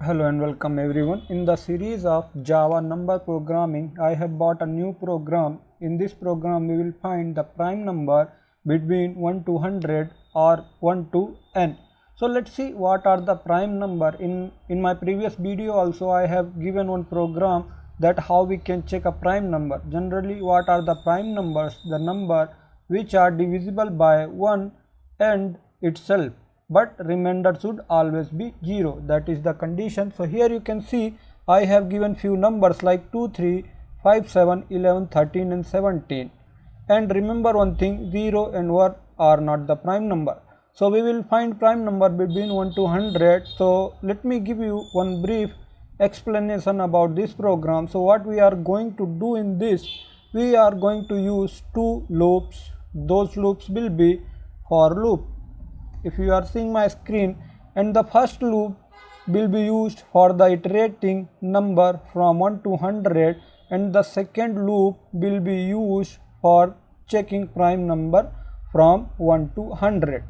Hello and welcome everyone. In the series of Java number programming, I have bought a new program. In this program, we will find the prime number between 1 to 100 or 1 to n. So let's see what are the prime number. In my previous video also I have given one program that how we can check a prime number. Generally, what are the prime numbers? The number which are divisible by 1 and itself, but remainder should always be 0. That is the condition. So here you can see I have given few numbers like 2, 3, 5, 7, 11, 13 and 17. And remember one thing, 0 and 1 are not the prime number. So we will find prime number between 1 to 100. So let me give you one brief explanation about this program. So what we are going to do in this, we are going to use two loops. Those loops will be for loop. If you are seeing my screen, and the first loop will be used for the iterating number from 1 to 100, and the second loop will be used for checking prime number from 1 to 100.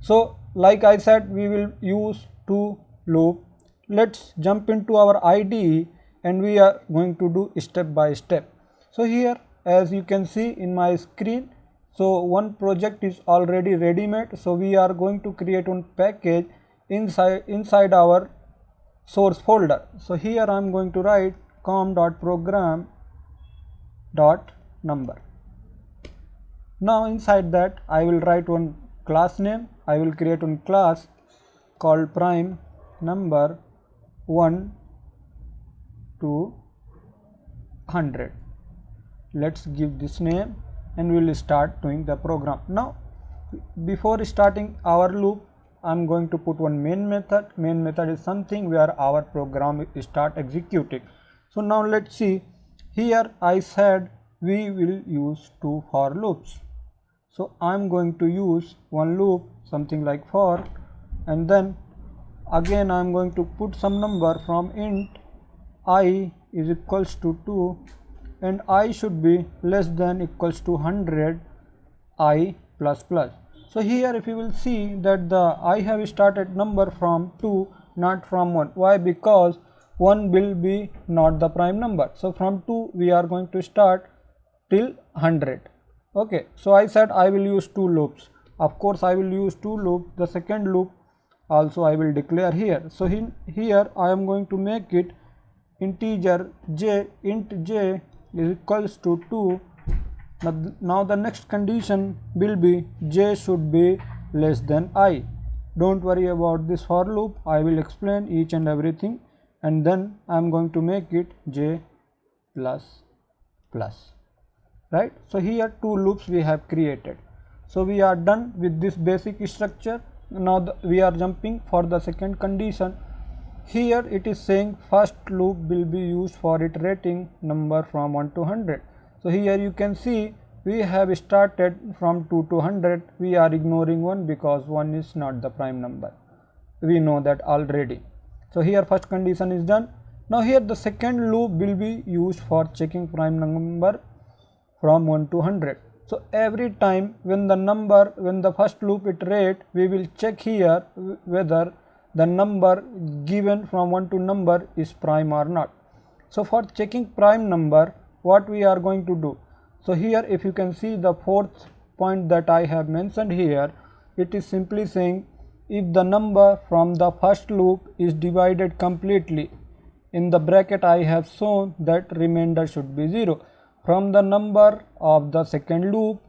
So like I said, we will use two loop. Let's jump into our IDE and we are going to do step by step. So here, as you can see in my screen, so one project is already ready made. So we are going to create one package inside our source folder. So here I am going to write com.program.number. Now inside that I will write one class name. I will create one class called prime number 1 to 100. Let's give this name and we will start doing the program. Now before starting our loop, I am going to put one main method. Main method is something where our program start executing. So now let's see. Here I said we will use two for loops. So I am going to use one loop, something like for, and then again I am going to put some number from int I is equals to 2 and I should be less than equals to 100 I plus plus. So here if you will see that I have started number from 2, not from 1. Why? Because 1 will be not the prime number. So from 2 we are going to start till 100. Okay, so I said I will use two loops. Of course I will use two loops. The second loop also I will declare here. So here I am going to make it integer j, int j is equals to 2. Now the next condition will be j should be less than I. Don't worry about this for loop. I will explain each and everything, and then I am going to make it j plus plus. Right? So here two loops we have created. So we are done with this basic structure. Now we are jumping for the second condition. Here it is saying first loop will be used for iterating number from 1 to 100. So here you can see we have started from 2 to 100. We are ignoring 1 because 1 is not the prime number. We know that already. So here first condition is done. Now here the second loop will be used for checking prime number from 1 to 100. So every time when the first loop iterate, we will check here whether the number given from 1 to number is prime or not. So for checking prime number, what we are going to do? So here if you can see the fourth point that I have mentioned here, it is simply saying if the number from the first loop is divided completely, in the bracket I have shown that remainder should be 0. From the number of the second loop,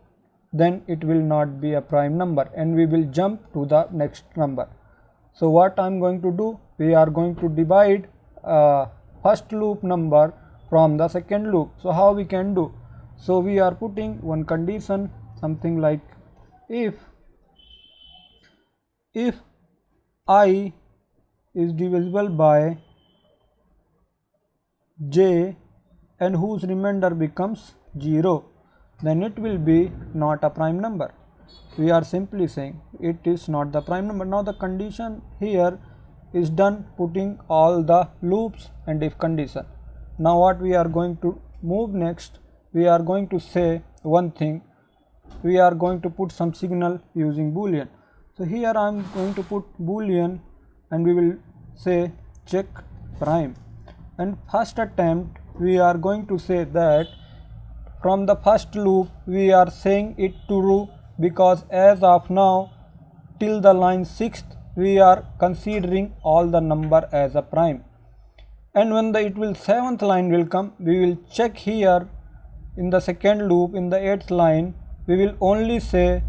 then it will not be a prime number and we will jump to the next number. So what I am going to do, we are going to divide first loop number from the second loop. So how we can do? So we are putting one condition, something like if I is divisible by j and whose remainder becomes 0, then it will be not a prime number. We are simply saying it is not the prime number. Now the condition here is done, putting all the loops and if condition. Now what we are going to move next, we are going to say one thing. We are going to put some signal using boolean. So here I am going to put boolean and we will say check prime. And first attempt we are going to say that from the first loop we are saying it true, because as of now till the line 6th we are considering all the number as a prime. And when the 7th line will come, we will check here in the second loop in the 8th line, we will only say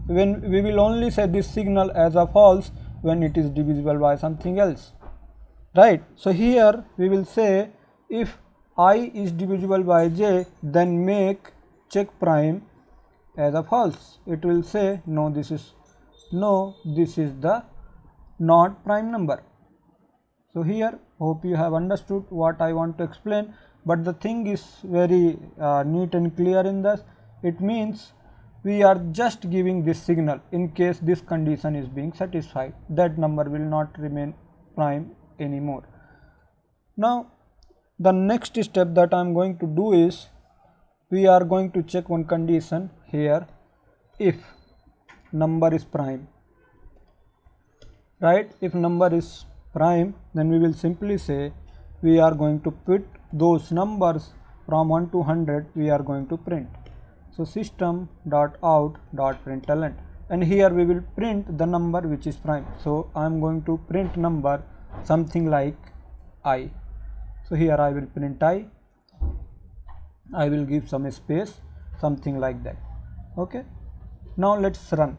this signal as a false when it is divisible by something else, right? So here we will say if I is divisible by j, then make check prime as a false. It will say no, this is the not prime number. So here hope you have understood what I want to explain, but the thing is very neat and clear in this. It means we are just giving this signal in case this condition is being satisfied, that number will not remain prime anymore. Now the next step that I am going to do is we are going to check one condition here. If number is prime, right? If number is prime, then we will simply say we are going to put those numbers from 1 to 100 we are going to print. So system.out.println, and here we will print the number which is prime. So I am going to print number something like I. So here I will print I will give some space, something like that. Okay, now let's run.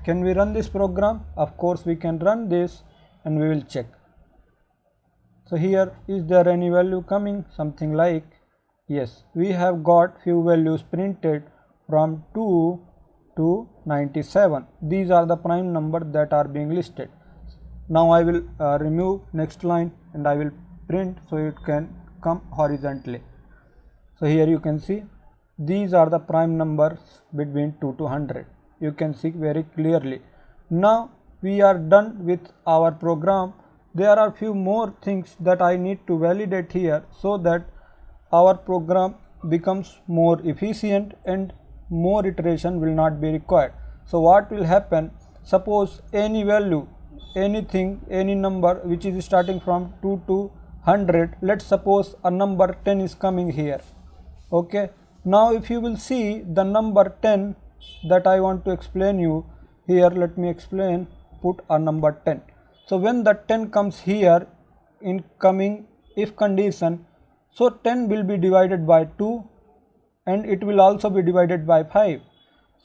Can we run this program? Of course we can run this and we will check. So here, is there any value coming? Something like, yes, we have got few values printed from 2 to 97. These are the prime numbers that are being listed. Now I will remove next line and I will print so it can come horizontally. So here you can see these are the prime numbers between 2 to 100. You can see very clearly. Now we are done with our program. There are few more things that I need to validate here so that our program becomes more efficient and more iteration will not be required. So what will happen, suppose any value, anything, any number which is starting from 2 to 100, let's suppose a number 10 is coming here. Okay, now if you will see the number 10 that I want to explain you here, let me explain, put a number 10. So when the 10 comes here in coming if condition, so 10 will be divided by 2 and it will also be divided by 5.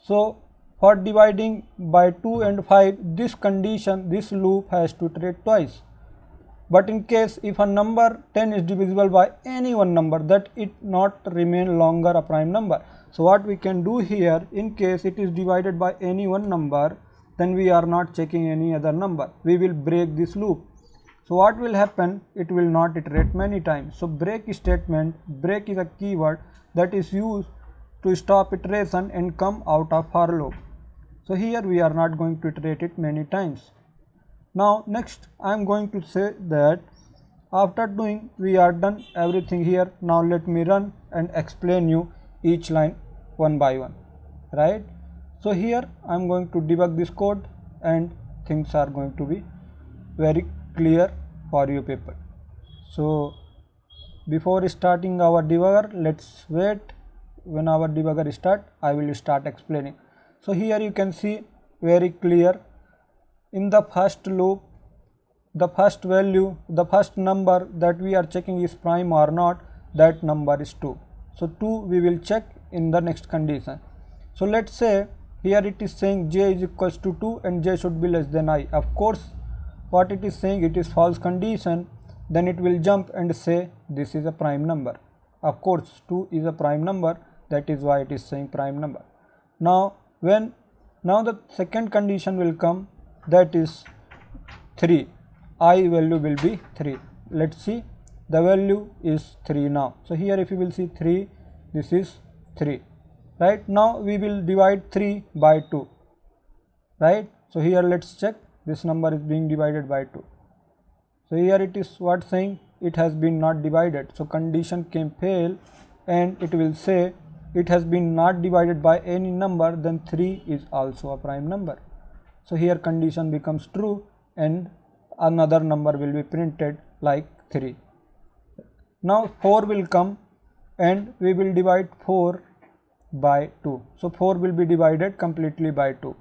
So for dividing by 2 and 5, this condition, this loop has to iterate twice. But in case if a number 10 is divisible by any one number, that it not remain longer a prime number. So what we can do here, in case it is divided by any one number, then we are not checking any other number. We will break this loop. So what will happen, it will not iterate many times. So break statement, break is a keyword that is used to stop iteration and come out of for loop. So here we are not going to iterate it many times. Now next I am going to say that after doing we are done everything here. Now let me run and explain you each line one by one, right? So here I am going to debug this code and things are going to be very clear for you people. So before starting our debugger, let's wait. When our debugger start, I will start explaining. So here you can see very clear, in the first loop, the first value, the first number that we are checking is prime or not, that number is 2. So 2 we will check in the next condition. So let's say here it is saying j is equals to 2 and j should be less than I. Of course what it is saying, it is false condition, then it will jump and say this is a prime number. Of course 2 is a prime number, that is why it is saying prime number. Now the second condition will come, that is 3. I value will be 3. Let's see, the value is 3 now. So here if you will see 3, this is 3, right? Now we will divide 3 by 2, right? So here let's check, this number is being divided by 2. So here it is what saying, it has been not divided. So condition came fail and it will say it has been not divided by any number, then 3 is also a prime number. So here condition becomes true and another number will be printed like 3. Now 4 will come and we will divide 4 by 2. So 4 will be divided completely by 2.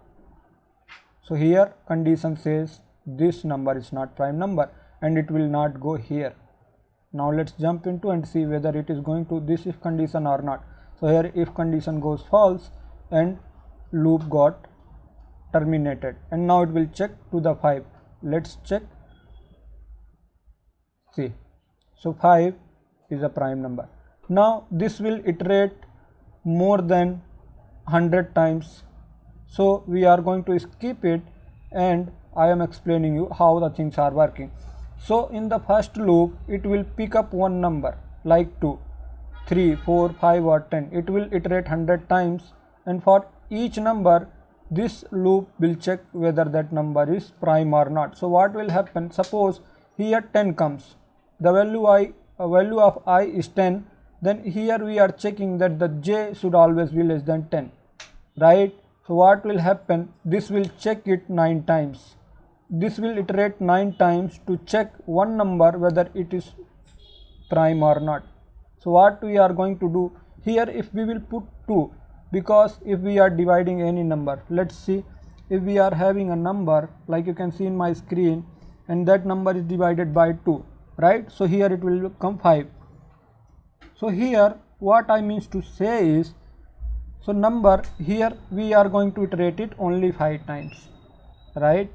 So here condition says this number is not prime number and it will not go here. Now let's jump into and see whether it is going to this if condition or not. So here if condition goes false and loop got terminated, and now it will check to the 5. Let's check. See, so 5 is a prime number. Now this will iterate more than 100 times, so we are going to skip it and I am explaining you how the things are working. So in the first loop it will pick up one number like 2, 3, 4, 5 or 10. It will iterate 100 times, and for each number this loop will check whether that number is prime or not. So what will happen, suppose here 10 comes, the value of I is 10, then here we are checking that the j should always be less than 10, right? So what will happen, this will check it 9 times. This will iterate 9 times to check one number whether it is prime or not. So what we are going to do here, if we will put 2, because if we are dividing any number, let's see, if we are having a number like you can see in my screen and that number is divided by 2, right? So here it will become 5. So here what I means to say is, so number here we are going to iterate it only 5 times, right?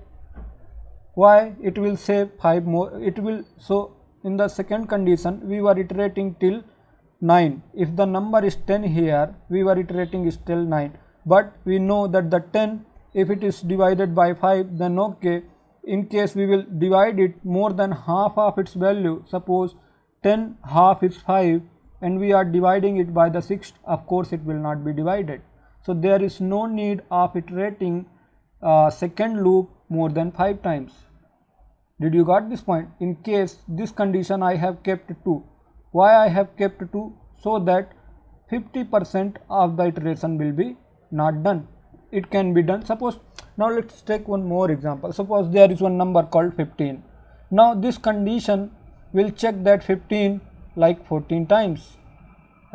Why? It will say 5 more, it will, so in the second condition we were iterating till 9. If the number is 10 here, we were iterating is till 9, but we know that the 10, if it is divided by 5, then okay, in case we will divide it more than half of its value, suppose 10 half is 5 and we are dividing it by the 6th, of course it will not be divided. So there is no need of iterating second loop more than 5 times. Did you got this point? In case this condition I have kept 2. Why I have kept 2? So that 50% of the iteration will be not done. It can be done. Suppose, now let's take one more example. Suppose there is one number called 15. Now this condition will check that 15 like 14 times,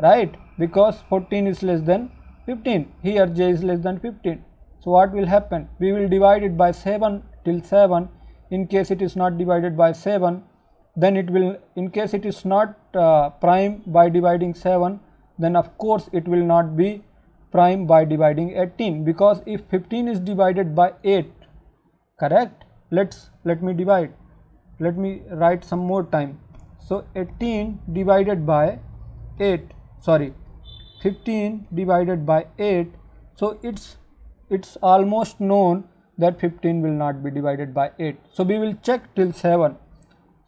right? Because 14 is less than 15. Here j is less than 15. So what will happen? We will divide it by 7 till 7. In case it is not divided by 7, then it will, in case it is not prime by dividing 7, then of course it will not be prime by dividing 18, because if 15 is divided by 8, correct? Let me divide. Let me write some more time. So 18 divided by 8, sorry, 15 divided by 8. So it's almost known that 15 will not be divided by 8. So we will check till 7.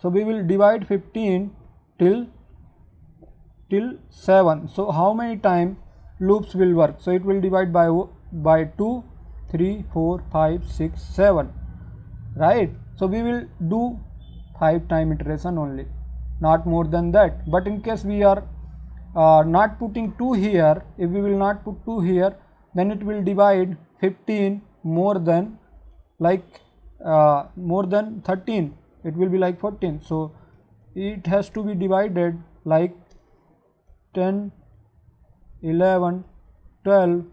So we will divide 15 till 7. So how many times loops will work? So it will divide by 2, 3, 4, 5, 6, 7, right? So we will do 5 time iteration only, not more than that. But in case we are not putting 2 here, if we will not put 2 here, then it will divide 15 more than more than 13. It will be like 14. So it has to be divided like 10, 11, 12,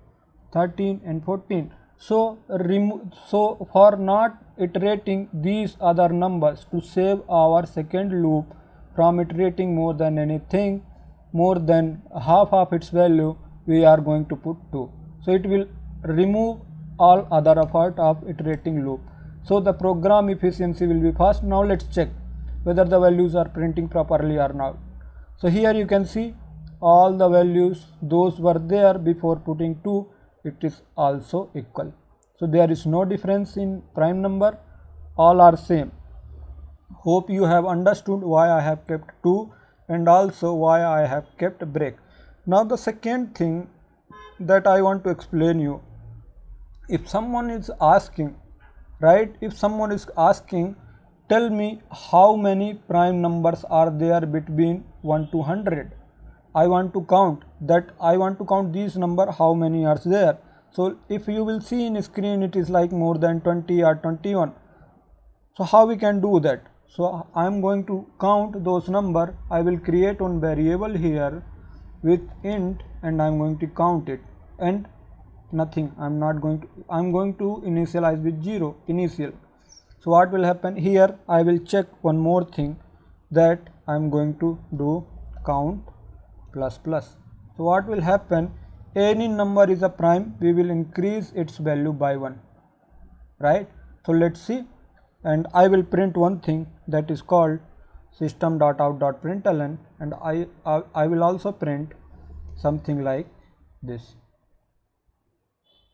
13 and 14. So for not iterating these other numbers, to save our second loop from iterating more than anything, more than half of its value, we are going to put 2. So it will remove all other effort of iterating loop. So the program efficiency will be fast. Now let's check whether the values are printing properly or not. So here you can see all the values, those were there before putting 2, it is also equal. So there is no difference in prime number, all are same. Hope you have understood why I have kept 2 and also why I have kept break. Now the second thing that I want to explain you, if someone is asking, right, if someone is asking, tell me how many prime numbers are there between 1 to 100. I want to count that, I want to count these number, how many are there. So if you will see in screen, it is like more than 20 or 21. So how we can do that? So I am going to count those number. I will create one variable here with int and I am going to count it, and nothing. I'm going to initialize with 0 initial. So what will happen here, I will check one more thing, that I'm going to do count plus plus. So what will happen, any number is a prime, we will increase its value by 1, right? So let's see, and I will print one thing that is called system.out.println, and I will also print something like this,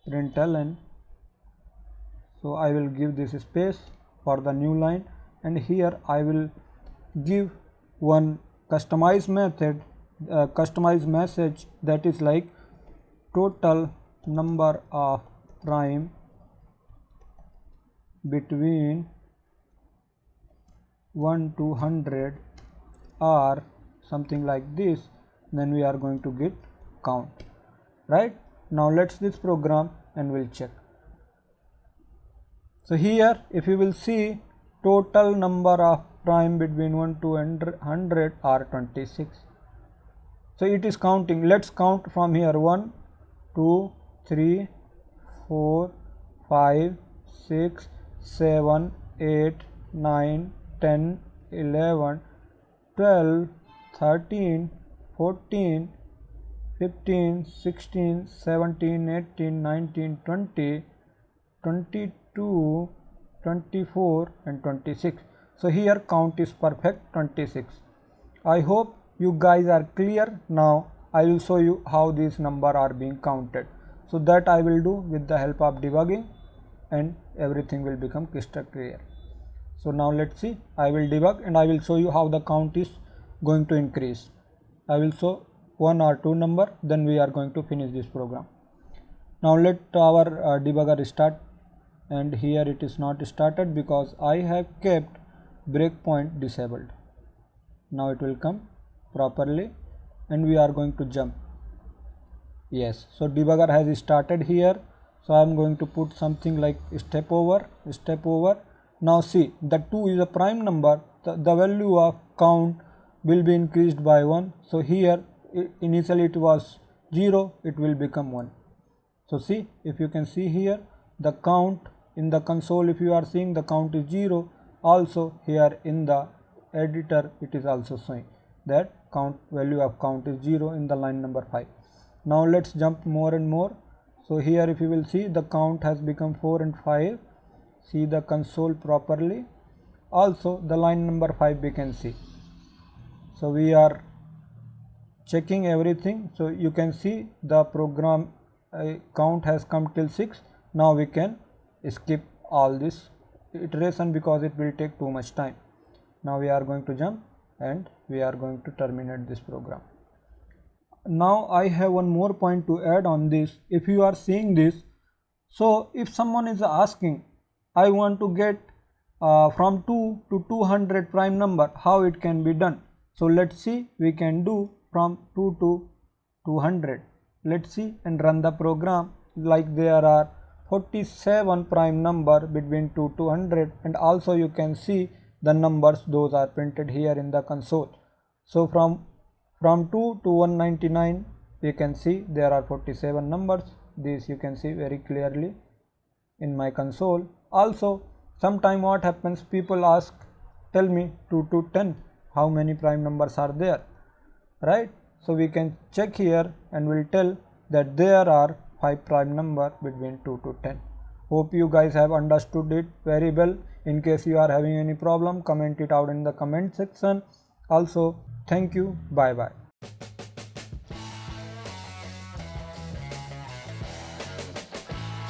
println. So I will give this space for the new line, and here I will give one customize method, customize message, that is like total number of prime between 1 to 100 or something like this, then we are going to get count, right? Now let's this program and we'll check. So here if you will see, total number of prime between 1 to 100 are 26. So it is counting. Let's count from here, 1 2 3 4 5 6 7 8 9 10 11 12 13 14 15 16 17 18 19 20 22 24 and 26. So here count is perfect, 26. I hope you guys are clear. Now I will show you how these numbers are being counted. So that I will do with the help of debugging, and everything will become crystal clear. So now let's see, I will debug and I will show you how the count is going to increase. I will show 1 or 2 number, then we are going to finish this program. Now let our debugger start, and here it is not started because I have kept breakpoint disabled. Now it will come properly and we are going to jump. Yes, so debugger has started here. So I am going to put something like step over. Now see, the 2 is a prime number, the value of count will be increased by 1. So here initially it was 0, it will become 1. So see, if you can see here, the count in the console, if you are seeing, the count is 0. Also here in the editor it is also showing that count, value of count is 0 in the line number 5. Now let's jump more and more. So here if you will see, the count has become 4 and 5. See the console properly. Also the line number 5 we can see. So we are checking everything. So you can see the program count has come till 6. Now we can skip all this iteration because it will take too much time. Now we are going to jump and we are going to terminate this program. Now I have one more point to add on this. If you are seeing this, so if someone is asking, I want to get from 2 to 200 prime number, how it can be done? So let's see, we can do from 2 to 200. Let's see and run the program. Like there are 47 prime number between 2 to 100, and also you can see the numbers, those are printed here in the console. So from 2 to 199 you can see there are 47 numbers. This you can see very clearly in my console. Also sometime what happens, people ask, tell me 2 to 10 how many prime numbers are there, right? So we can check here and we'll tell that there are 5 prime number between 2 to 10. Hope you guys have understood it very well. In case you are having any problem, comment it out in the comment section. Also thank you, bye bye.